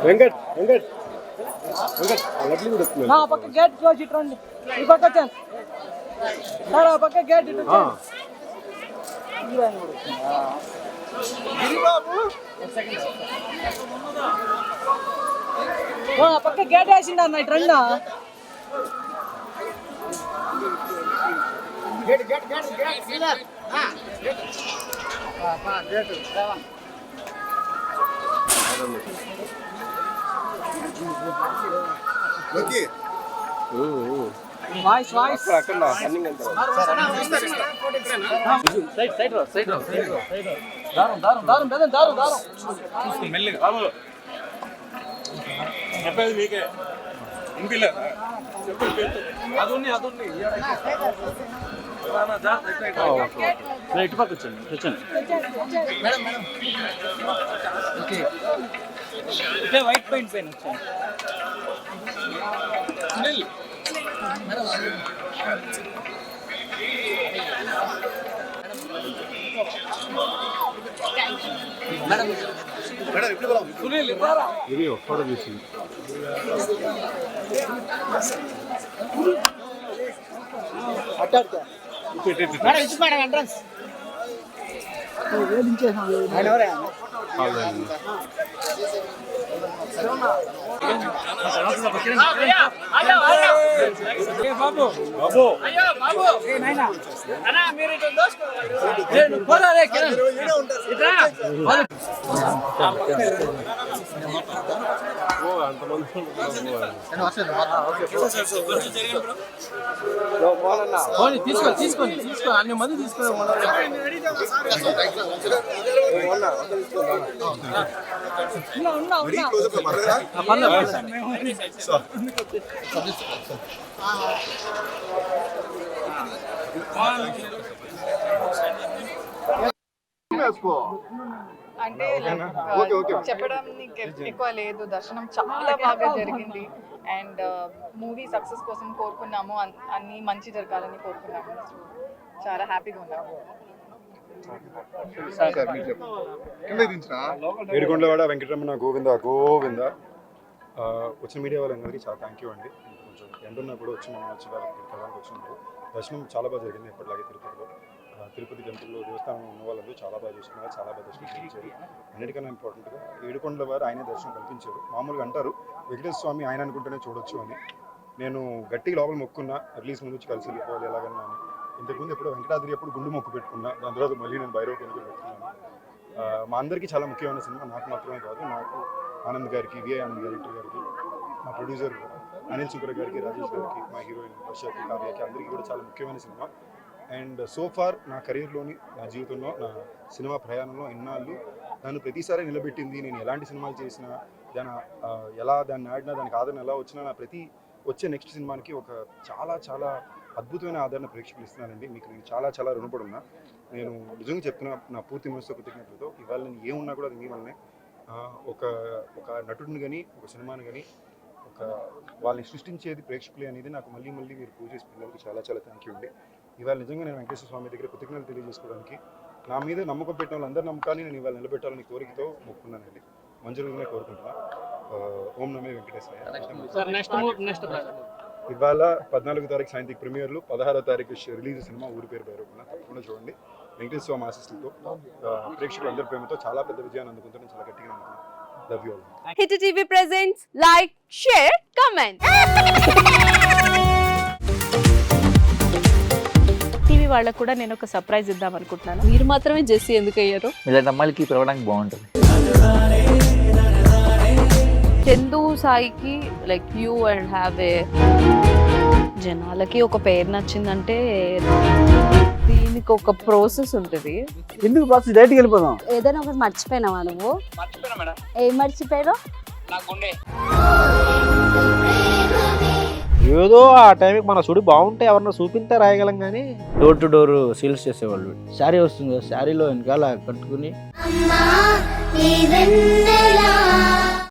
వెంకట్ వెంకట్ వెంకట్ లడ్లు కూడా వస్తుంది. నా పక్క గేట్ క్లోజ్ ఇటు రండి. ఈ పక్క వచ్చాను సార్, ఆ పక్క గేట్ ఇటు ఆ పక్క గేట్ వేసిండ అన్న ఇటు రండి. వాయిస్ వాయిస్ అక్కడ రన్నింగ్ అంతా సైడ్ సైడ్ రా సైడ్ రా దారం దారం దారం బెదం దారం దారం చూసుకుని మెల్లిగా బాబు చెప్పేది మీకే ఇంపిలే అదున్ని ఇటు పక్క వచ్చండి మేడం మేడం ఓకే ఇదే వైట్ పెయింట్ పైన వచ్చాను ఇది ఫోటో తీసి బాబు బాబు తీసుకొని అన్ని మంది తీసుకుని అంటే చెప్పడం ఎక్కువ లేదు. దర్శనం చాలా బాగా జరిగింది అండ్ మూవీ సక్సెస్ కోసం కోరుకున్నాము, అన్ని మంచి జరగాలని కోరుకున్నాము. చాలా హ్యాపీగా ఉన్నాము. ఏడుకొండలవాడ వెంకటరమణ గోవింద గోవింద. వచ్చిన మీడియా వాళ్ళందరికీ చాలా థ్యాంక్ యూ అండి. కొంచెం ఎండున్నా కూడా వచ్చి మనం వచ్చి వాళ్ళకి ప్రధానికి వచ్చినప్పుడు దర్శనం చాలా బాగా జరిగింది. ఎప్పటిలాగే తిరుపతిలో తిరుపతి టెంపుల్లో దేవస్థానంలో ఉన్న వాళ్ళందరూ చాలా బాగా చూసుకున్నారు, చాలా బాగా దర్శనం కల్పించారు. అన్నిటికన్నా ఇంపార్టెంట్గా ఏడుకొండల వారు ఆయనే దర్శనం కల్పించారు. మామూలుగా అంటారు వెంకటేశ్వర స్వామి ఆయన అనుకుంటేనే చూడొచ్చు అని. నేను గట్టిగా లోపల మొక్కున్నా, అట్లీస్ట్ ముందు వచ్చి కలిసి వెళ్ళిపోవాలి ఎలాగన్నా అని. ఇంతకుముందు ఎప్పుడు వెంకటాద్రి ఎప్పుడు గుండు మొక్కు పెట్టుకున్నా, దాని తర్వాత మళ్ళీ నేను భైరవ కొనుక్కు పెట్టుకున్నాను. మా అందరికీ చాలా ముఖ్యమైన సినిమా, నాకు మాత్రమే కాదు, నాకు ఆనంద్ గారికి, విఐ ఆనంద్ డైరెక్టర్ గారికి, మా ప్రొడ్యూసర్ అనిల్ సుబ్ర గారికి, రాజేష్ గారికి, మా హీరోయిన్ వర్షకి, కావ్యకి, అందరికీ కూడా చాలా ముఖ్యమైన సినిమా. అండ్ సో ఫార్ నా కెరీర్లోని, నా జీవితంలో, నా సినిమా ప్రయాణంలో ఇన్నాళ్ళు నన్ను ప్రతిసారి నిలబెట్టింది. నేను ఎలాంటి సినిమాలు చేసినా, దాన్ని ఆడినా, దానికి ఆదరణ ఎలా వచ్చినా, నా ప్రతి వచ్చే నెక్స్ట్ సినిమాకి ఒక చాలా చాలా అద్భుతమైన ఆదరణ ప్రేక్షకులు ఇస్తున్నానండి. మీకు నేను చాలా చాలా రుణపడి ఉన్నా. నేను నిజంగా చెప్తున్నా, నా పూర్తి మనసుతో కృతజ్ఞతలతో. ఇవాళ నేను ఏమున్నా కూడా అది మీ వల్లనే. ఒక నటుడిని కానీ, ఒక సినిమాని కానీ, వాళ్ళని సృష్టించేది ప్రేక్షకులే అనేది నాకు మళ్ళీ మళ్ళీ మీరు ప్రూవ్ చేసి పిల్లలకి చాలా చాలా థ్యాంక్ యూ అండి. ఇవాళ నిజంగా నేను వెంకటేశ్వర స్వామి దగ్గర కృతజ్ఞతలు తెలియజేసుకోవడానికి, నా మీద నమ్మకం పెట్టిన వాళ్ళందరి నమ్మకాన్ని నేను ఇవాళ నిలబెట్టాలని కోరికతో మొక్కున్నానండి. మంజులుగానే కోరుకుంటున్నా. ఓం నమే వెంకటేశ్వర. ఇవాళ 14వ తారీఖు సాయంత్రం ప్రీమియర్లు, 16వ తారీఖు రిలీజ్ సినిమా ఊరి పేరు భైరవకొండ. తప్పకుండా చూడండి. వెంకటేశ్వర స్వామి ఆశీస్సులతో ప్రేక్షకులు అందరి ప్రేమతో చాలా పెద్ద విజయాన్ని అందుకుంటారని చాలా గట్టిగా నమ్ముతున్నాను. Love you all. Hit TV presents like, share, comment. TV వాళ్ళకు కూడా నేను ఒక సర్ప్రైజ్ ఇద్దాం అనుకుంటున్నాను. మీరు మాత్రమే జెస్సీ ఎందుకు అయ్యారు? ఇలాంటి అమ్మాయిలకి పిలవడానికి బాగుంటుంది. చందు సాయికి like you and have a జనాలకి ఒక పేరు నచ్చిందంటే దీనికి ఒక ప్రాసెస్ ఉంటుంది. ఎందుకు ప్రాసెస్ డైరెక్ట్గా వెళ్ళిపోదాం. ఏదైనా ఒకటి మర్చిపోయినావా నువ్వు? ఏం మర్చిపోయావు? ఏదో ఆ టైంకి మన సుడి బాగుంటే ఎవరన్నా చూపిస్తే రాయగలం కానీ డోర్ టు డోర్ సేల్స్ చేసేవాళ్ళు. శారీ వస్తుంది, శారీలో వెనకాల కట్టుకుని